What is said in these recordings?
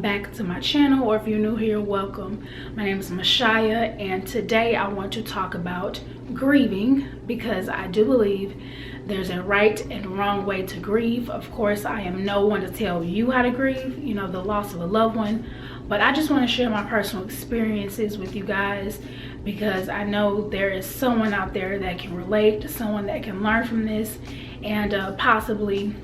back to my channel, or if you're new here, welcome. My name is Mashaya, and today I want to talk about grieving, because I do believe there's a right and wrong way to grieve. Of course, I am no one to tell you how to grieve, you know, the loss of a loved one, but I just want to share my personal experiences with you guys, because I know there is someone out there that can relate, someone that can learn from this, and possibly,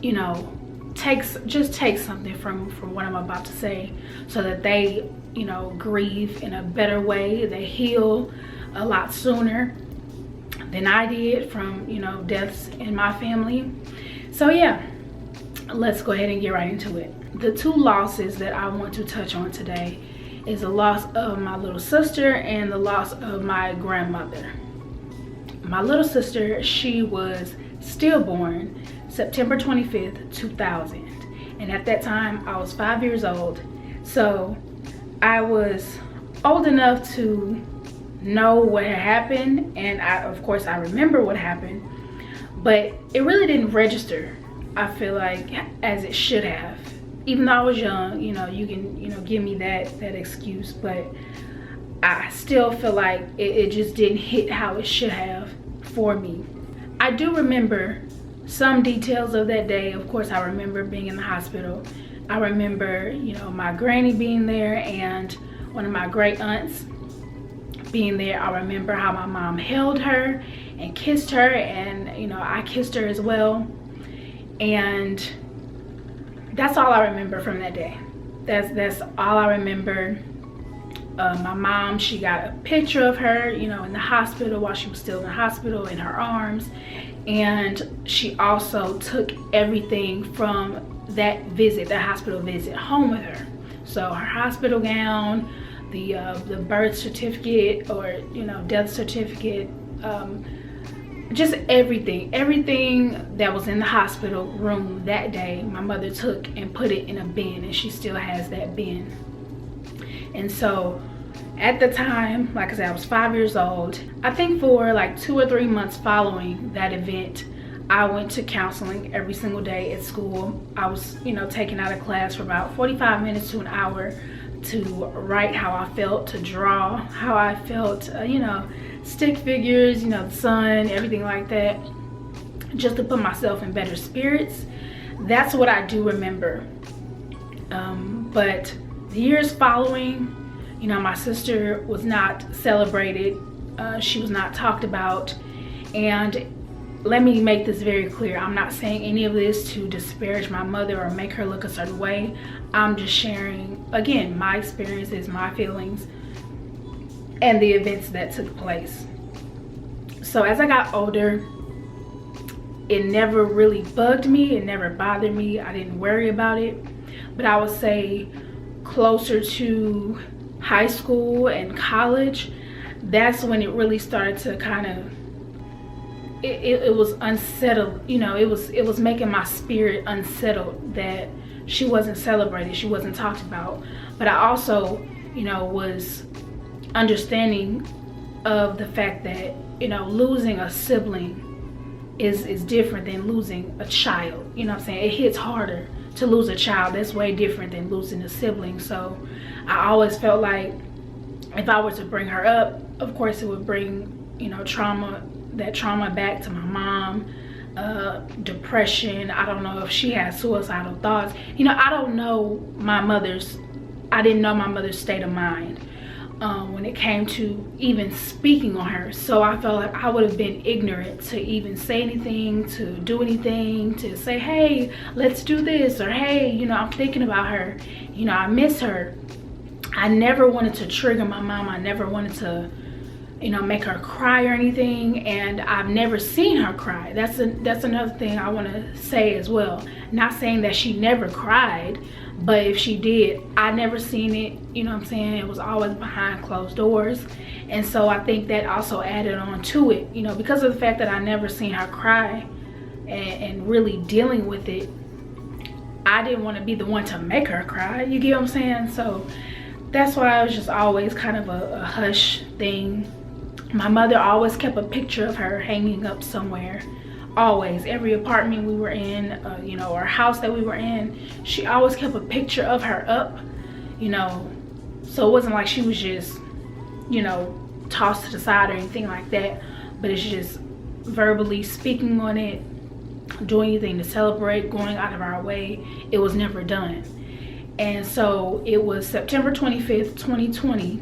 you know, take something from what I'm about to say, so that they, you know, grieve in a better way. They heal a lot sooner than I did from, you know, deaths in my family. So yeah, let's go ahead and get right into it. The two losses that I want to touch on today is the loss of my little sister and the loss of my grandmother. My little sister, she was stillborn September 25th, 2000. And at that time, I was 5 years old. So I was old enough to know what had happened. And of course, I remember what happened. But it really didn't register, I feel like, as it should have. Even though I was young, you know, you can, you know, give me that excuse. But I still feel like it just didn't hit how it should have for me. I do remember some details of that day. Of course, I remember being in the hospital. I remember, you know, my granny being there and one of my great aunts being there. I remember how my mom held her and kissed her, and, you know, I kissed her as well. And that's all I remember from that day. That's all I remember. My mom, she got a picture of her, you know, in the hospital while she was still in the hospital, in her arms. And she also took everything from that visit, that hospital visit, home with her. So her hospital gown, the birth certificate, or, you know, death certificate, just everything that was in the hospital room that day, my mother took and put it in a bin, and she still has that bin. And so at the time, like I said, I was 5 years old. I think for like 2 or 3 months following that event, I went to counseling every single day at school. I was, you know, taken out of class for about 45 minutes to an hour to write how I felt, to draw how I felt, you know, stick figures, you know, the sun, everything like that, just to put myself in better spirits. That's what I do remember. But the years following, you know, my sister was not celebrated. She was not talked about. And let me make this very clear. I'm not saying any of this to disparage my mother or make her look a certain way. I'm just sharing, again, my experiences, my feelings, and the events that took place. So as I got older, it never really bugged me. It never bothered me. I didn't worry about it. But I would say closer to high school and college, that's when it really started to kind of, it was unsettled, you know, it was making my spirit unsettled that she wasn't celebrated, she wasn't talked about. But I also, you know, was understanding of the fact that, you know, losing a sibling is different than losing a child. You know what I'm saying? It hits harder to lose a child. That's way different than losing a sibling. So I always felt like if I were to bring her up, of course it would bring, you know, that trauma back to my mom, depression. I don't know if she had suicidal thoughts. You know, I didn't know my mother's state of mind when it came to even speaking on her. So I felt like I would have been ignorant to even say anything, to do anything, to say, hey, let's do this, or hey, you know, I'm thinking about her, you know, I miss her. I never wanted to trigger my mom. I never wanted to, you know, make her cry or anything. And I've never seen her cry. That's another thing I want to say as well. Not saying that she never cried, but if she did, I never seen it. You know what I'm saying? It was always behind closed doors. And so I think that also added on to it, you know, because of the fact that I never seen her cry and really dealing with it. I didn't want to be the one to make her cry. You get what I'm saying? So that's why it was just always kind of a hush thing. My mother always kept a picture of her hanging up somewhere Always, every apartment we were in, you know, or house that we were in, she always kept a picture of her up, you know, so it wasn't like she was just, you know, tossed to the side or anything like that, but it's just verbally speaking on it, doing anything to celebrate, going out of our way. It was never done. And so it was September 25th, 2020,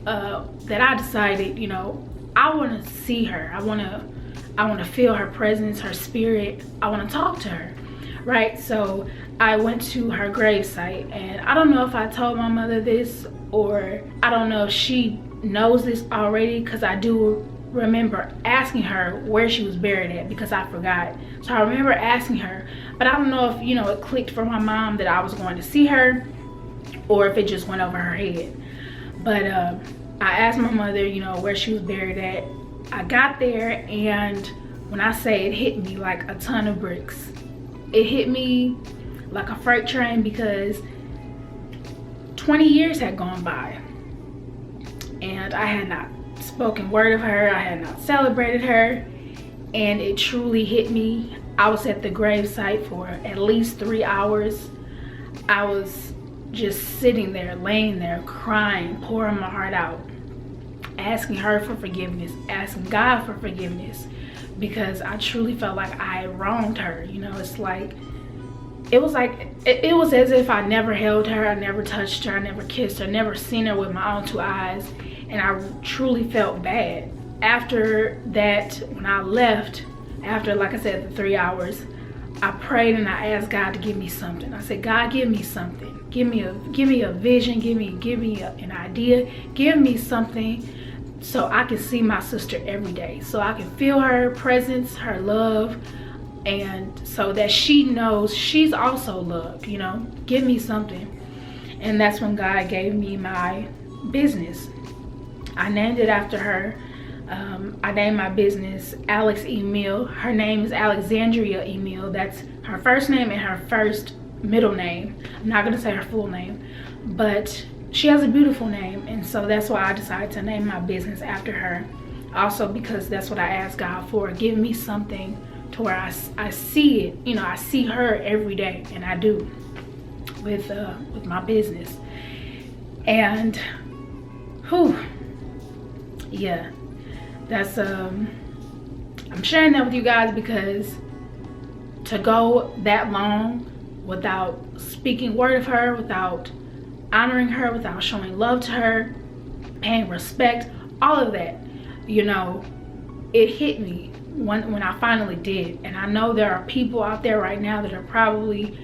that I decided, you know, I want to see her. I want to feel her presence, her spirit. I want to talk to her, right? So I went to her gravesite, and I don't know if I told my mother this, or I don't know if she knows this already, because I do remember asking her where she was buried at, because I forgot. So I remember asking her, but I don't know if, you know, it clicked for my mom that I was going to see her, or if it just went over her head. But I asked my mother, you know, where she was buried at. I got there, and when I say it hit me like a ton of bricks, it hit me like a freight train, because 20 years had gone by and I had not spoken word of her. I had not celebrated her, and it truly hit me. I was at the gravesite for at least 3 hours. I was just sitting there, laying there, crying, pouring my heart out, asking her for forgiveness, asking God for forgiveness, because I truly felt like I wronged her. You know, it's like, it was as if I never held her, I never touched her, I never kissed her, never seen her with my own 2 eyes, and I truly felt bad. After that, when I left, after, like I said, the 3 hours, I prayed and I asked God to give me something. I said, God, give me something. Give me a vision, give me an idea, give me something so I can see my sister every day, so I can feel her presence, her love, and so that she knows she's also loved, you know. Give me something. And that's when God gave me my business. I named it after her. I named my business Alex Emil. Her name is Alexandria Emil. That's her first name and her first middle name. I'm not gonna say her full name, but she has a beautiful name, and so that's why I decided to name my business after her. Also because that's what I asked God for. Give me something to where I see it, you know, I see her every day, and I do with my business. And whew, yeah, that's I'm sharing that with you guys because to go that long without speaking word of her, without honoring her, without showing love to her, paying respect, all of that, you know, it hit me when I finally did. And I know there are people out there right now that are probably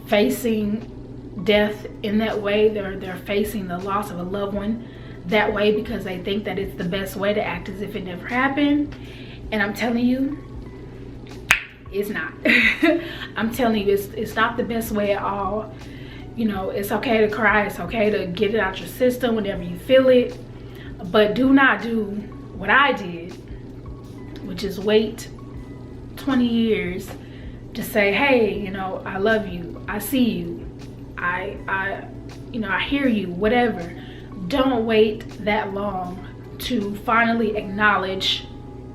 facing death in that way. They're facing the loss of a loved one that way because they think that it's the best way to act as if it never happened. And I'm telling you, it's not. I'm telling you, it's not the best way at all. You know, it's okay to cry, it's okay to get it out your system whenever you feel it, but do not do what I did, which is wait 20 years to say, hey, you know, I love you, I see you, you know, I hear you, whatever. Don't wait that long to finally acknowledge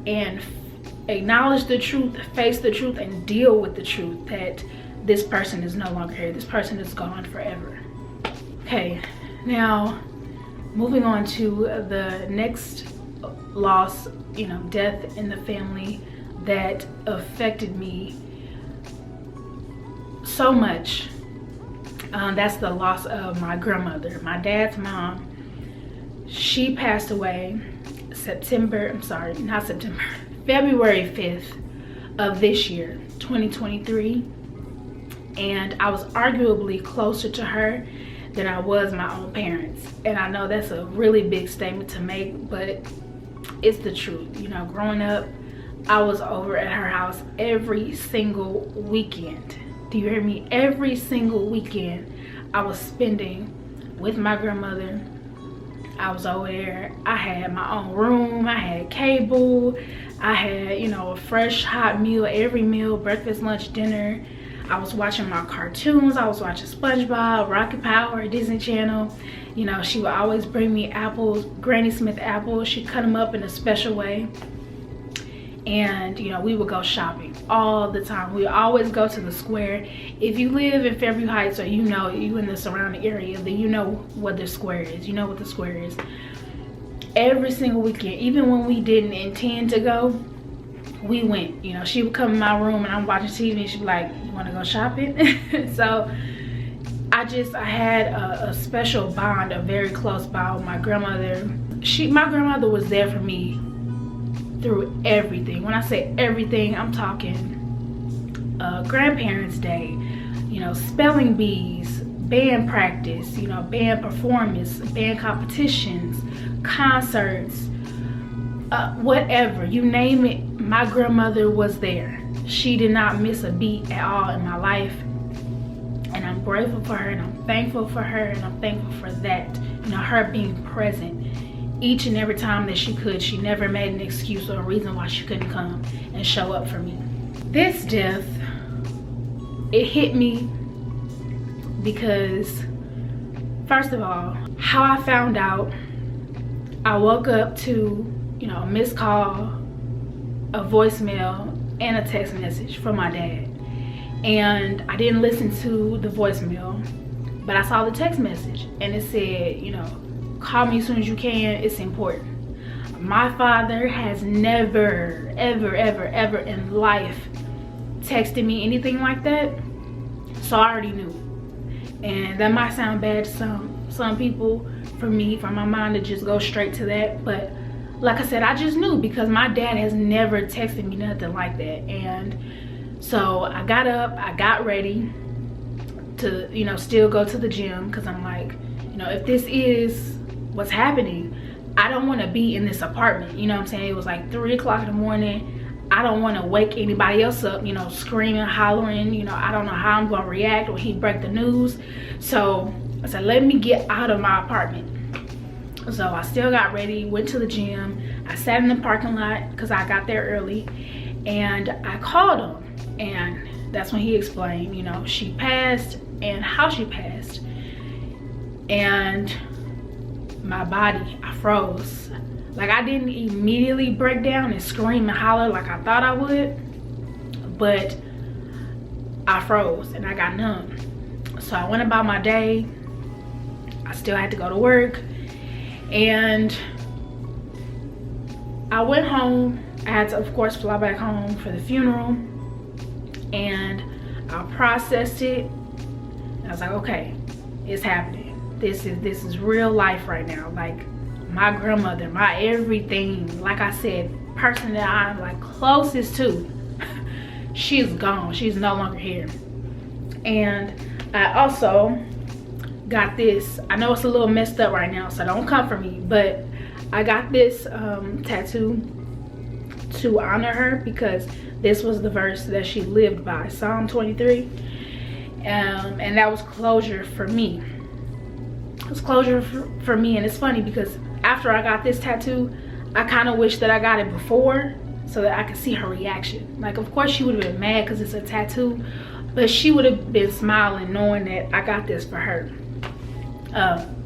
the truth, face the truth, and deal with the truth that this person is no longer here. This person is gone forever. Okay, now moving on to the next loss, you know, death in the family that affected me so much. That's the loss of my grandmother, my dad's mom. She passed away February 5th of this year, 2023. And I was arguably closer to her than I was my own parents. And I know that's a really big statement to make, but it's the truth. You know, growing up, I was over at her house every single weekend. Do you hear me? Every single weekend I was spending with my grandmother. I was over there. I had my own room, I had cable, I had, you know, a fresh hot meal every meal, breakfast, lunch, dinner. I was watching my cartoons. I was watching SpongeBob, Rocket Power, Disney Channel. You know, she would always bring me apples, Granny Smith apples. She'd cut them up in a special way. And you know, we would go shopping all the time. We always go to the square. If you live in Fairview Heights, or you know, you in the surrounding area, then you know what the square is. You know what the square is. Every single weekend, even when we didn't intend to go, we went. You know, she would come in my room and I'm watching TV and she'd be like, you want to go shopping? So I had a special bond, a very close bond with my grandmother. My grandmother was there for me through everything. When I say everything, I'm talking grandparents' day, you know, spelling bees, band practice, you know, band performance, band competitions, concerts, whatever, you name it, my grandmother was there. She did not miss a beat at all in my life, and I'm grateful for her, and I'm thankful for her, and I'm thankful for that, you know, her being present each and every time that she could. She never made an excuse or a reason why she couldn't come and show up for me. This death, it hit me because, first of all, how I found out, I woke up to, you know, a missed call, a voicemail, and a text message from my dad. And I didn't listen to the voicemail, but I saw the text message and it said, you know, call me as soon as you can, it's important. My father has never, ever, ever, ever in life texted me anything like that, so I already knew. And that might sound bad to some people, for my mind to just go straight to that, but like I said, I just knew because my dad has never texted me nothing like that. And so I got up, I got ready to, you know, still go to the gym, because I'm like, you know, if this is what's happening, I don't want to be in this apartment. You know what I'm saying? It was like 3 o'clock in the morning. I don't want to wake anybody else up, you know, screaming, hollering. You know, I don't know how I'm going to react when he break the news. So I said, let me get out of my apartment. So I still got ready, went to the gym. I sat in the parking lot because I got there early, and I called him, and that's when he explained, you know, she passed and how she passed. And my body, I froze. Like, I didn't immediately break down and scream and holler like I thought I would, but I froze and I got numb. So I went about my day. I still had to go to work, and I went home. I had to, of course, fly back home for the funeral, and I processed it. I was like, okay, it's happening. This is real life right now. Like, my grandmother, my everything, like I said, person that I'm like closest to, she's gone. She's no longer here. And I also got this, I know it's a little messed up right now, so don't come for me, but I got this tattoo to honor her, because this was the verse that she lived by, Psalm 23. And that was closure for me. It was closure for me. And it's funny because after I got this tattoo, I kind of wish that I got it before, so that I could see her reaction. Like, of course she would have been mad because it's a tattoo, but she would have been smiling knowing that I got this for her.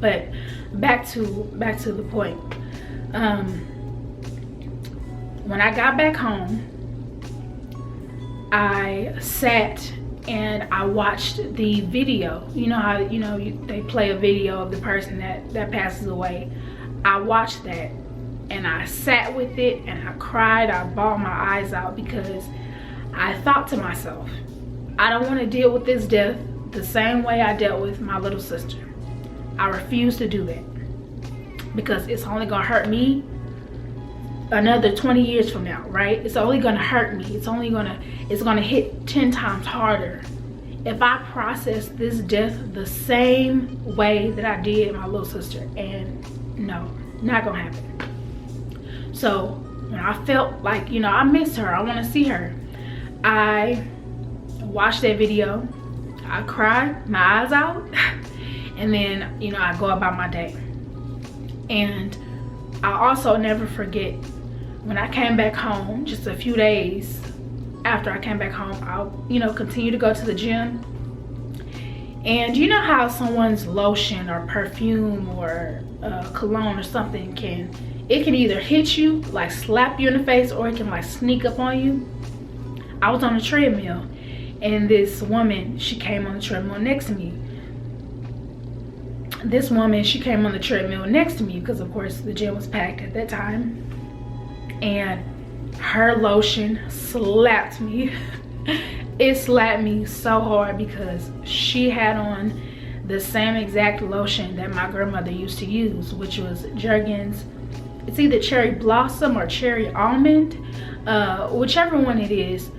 But back to the point. When I got back home, I sat and I watched the video. You know how, you know, they play a video of the person that passes away. I watched that and I sat with it and I cried. I bawled my eyes out because I thought to myself, I don't want to deal with this death the same way I dealt with my little sister. I refuse to do that, because it's only gonna hurt me another 20 years from now, right? It's only gonna hurt me. It's gonna hit 10 times harder if I process this death the same way that I did my little sister. And no, not gonna happen. So when I felt like, you know, I miss her, I want to see her, I watched that video, I cried my eyes out, and then, you know, I go about my day. And I also never forget, when I came back home, just a few days after I came back home, I'll, you know, continue to go to the gym. And you know how someone's lotion or perfume or cologne or something can either hit you, like slap you in the face, or it can like sneak up on you. I was on a treadmill and this woman, she came on the treadmill next to me. This woman, she came on the treadmill next to me because of course the gym was packed at that time. And her lotion slapped me. It slapped me so hard because she had on the same exact lotion that my grandmother used to use, which was Jergens. It's either cherry blossom or cherry almond, whichever one it is.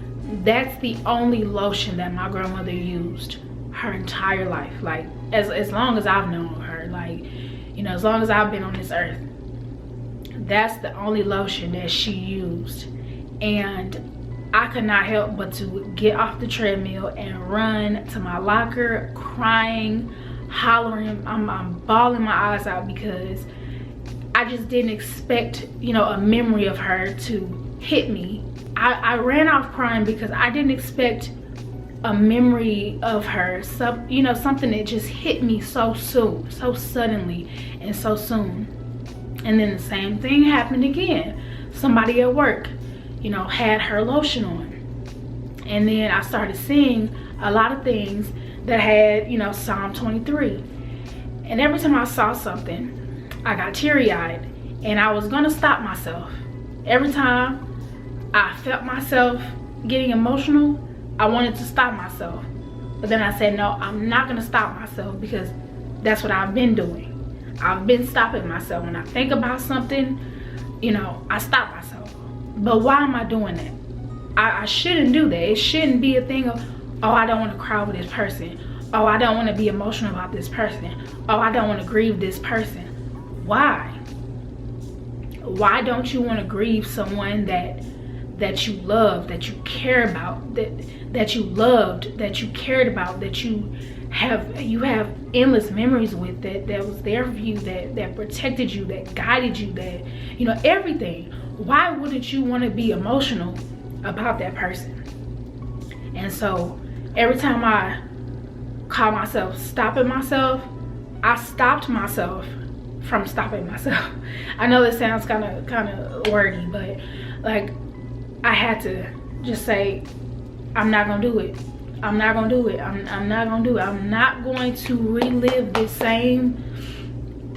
That's the only lotion that my grandmother used her entire life, like as long as I've known her, like, you know, as long as I've been on this earth. That's the only lotion that she used. And I could not help but to get off the treadmill and run to my locker, crying, hollering. I'm bawling my eyes out because I just didn't expect, you know, a memory of her to hit me. I ran off crying because I didn't expect a memory of her, you know, something that just hit me so soon, so suddenly and so soon. And then the same thing happened again. Somebody at work, you know, had her lotion on. And then I started seeing a lot of things that had, you know, Psalm 23. And every time I saw something, I got teary-eyed and I was gonna stop myself. Every time I felt myself getting emotional, I wanted to stop myself. But then I said, no, I'm not gonna stop myself because that's what I've been doing. I've been stopping myself. When I think about something, you know, I stop myself. But why am I doing that? I shouldn't do that. It shouldn't be a thing of, oh, I don't want to cry with this person. Oh, I don't want to be emotional about this person. Oh, I don't want to grieve this person. Why? Why don't you want to grieve someone that you love, that you care about, that you loved, that you cared about, that you have endless memories with, that was there for you, that protected you, that guided you, that, you know, everything. Why wouldn't you want to be emotional about that person? And so every time I caught myself stopping myself, I stopped myself from stopping myself. I know this sounds kind of wordy, but like, I had to just say, I'm not gonna do it. I'm not gonna do it. I'm not gonna do it. I'm not going to relive this same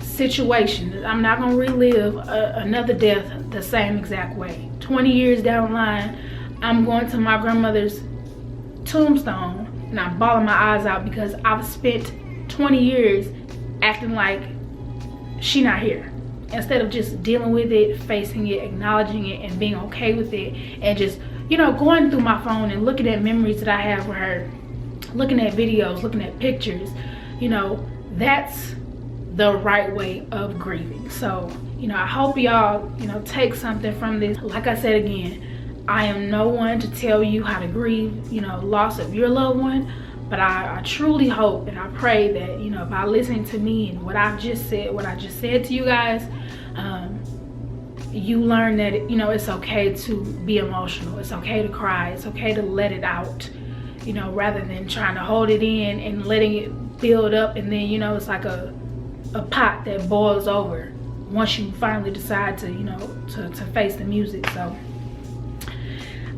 situation. I'm not gonna relive another death the same exact way. 20 years down the line, I'm going to my grandmother's tombstone and I'm bawling my eyes out because I've spent 20 years acting like she not here, instead of just dealing with it, facing it, acknowledging it, and being okay with it, and just, you know, going through my phone and looking at memories that I have with her, looking at videos, looking at pictures. You know, that's the right way of grieving. So, you know, I hope y'all, you know, take something from this. Like I said again, I am no one to tell you how to grieve, you know, loss of your loved one. But I truly hope and I pray that, you know, by listening to me and what I just said to you guys, you learn that, you know, it's okay to be emotional. It's okay to cry. It's okay to let it out, you know, rather than trying to hold it in and letting it build up. And then, you know, it's like a pot that boils over once you finally decide to, you know, to face the music. So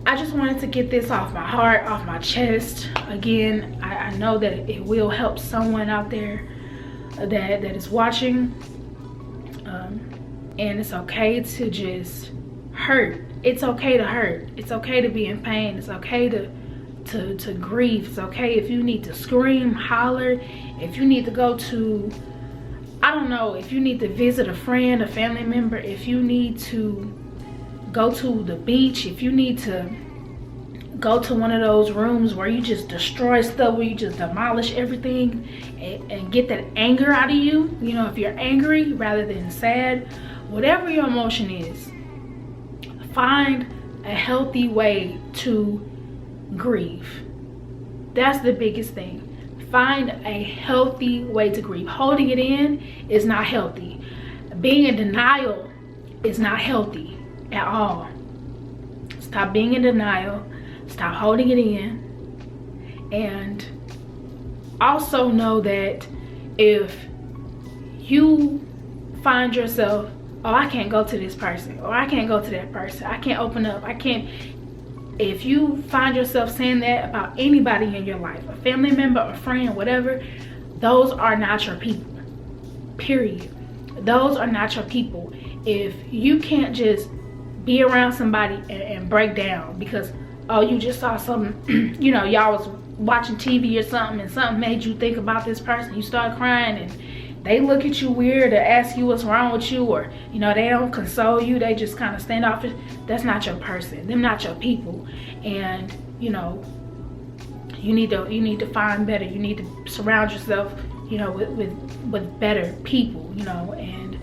I just wanted to get this off my heart, off my chest. Again, I know that it will help someone out there that is watching. And it's okay to just hurt. It's okay to hurt. It's okay to be in pain. It's okay to grieve. It's okay if you need to scream, holler, if you need to go to, I don't know, if you need to visit a friend, a family member, if you need to go to the beach, if you need to go to one of those rooms where you just destroy stuff, where you just demolish everything and get that anger out of you. You know, if you're angry rather than sad, whatever your emotion is, find a healthy way to grieve. That's the biggest thing. Find a healthy way to grieve. Holding it in is not healthy. Being in denial is not healthy at all. Stop being in denial. Stop holding it in. And also know that if you find yourself, oh, I can't go to this person, or I can't go to that person, I can't open up, I can't. If you find yourself saying that about anybody in your life, a family member, a friend, whatever, those are not your people, period. Those are not your people. If you can't just be around somebody and break down because, oh, you just saw something, you know, y'all was watching TV or something and something made you think about this person, you start crying and they look at you weird or ask you what's wrong with you, or, you know, they don't console you, they just kind of standoffish. That's not your person. Them not your people. And, you know, you need to find better. You need to surround yourself, you know, with better people, you know, and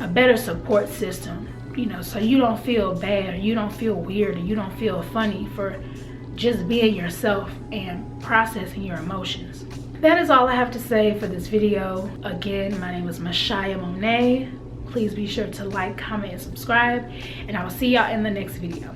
a better support system, you know, so you don't feel bad, or you don't feel weird, or you don't feel funny for just being yourself and processing your emotions. That is all I have to say for this video. Again, my name is Mashaya Monet. Please be sure to like, comment, and subscribe, and I will see y'all in the next video.